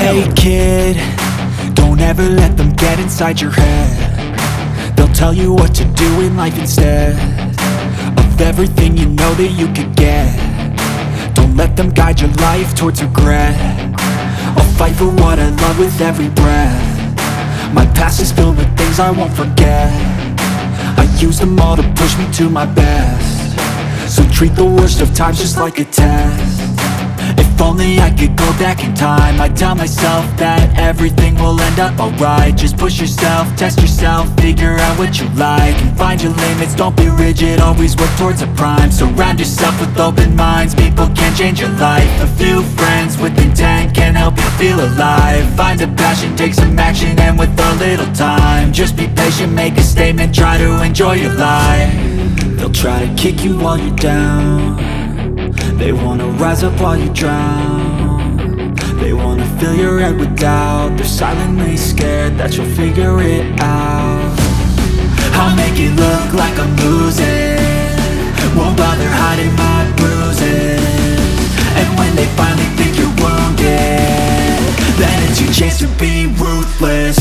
Hey kid, don't ever let them get inside your head. They'll tell you what to do in life instead of everything you know that you could get. Don't let them guide your life towards regret. I'll fight for what I love with every breath. My past is filled with things I won't forget. I use them all to push me to my best. So treat the worst of times just like a test. If only I could go back in time, I'd tell myself that everything will end up alright. Just push yourself, test yourself, figure out what you like, and find your limits, don't be rigid, always work towards a prime. Surround yourself with open minds, people can change your life. A few friends with intent can help you feel alive. Find a passion, take some action, and with a little time, just be patient, make a statement, try to enjoy your life. They'll try to kick you while you're down. They wanna rise up while you drown. They wanna fill your head with doubt. They're silently scared that you'll figure it out. I'll make it look like I'm losing, won't bother hiding my bruises. And when they finally think you're wounded, then it's your chance to be ruthless.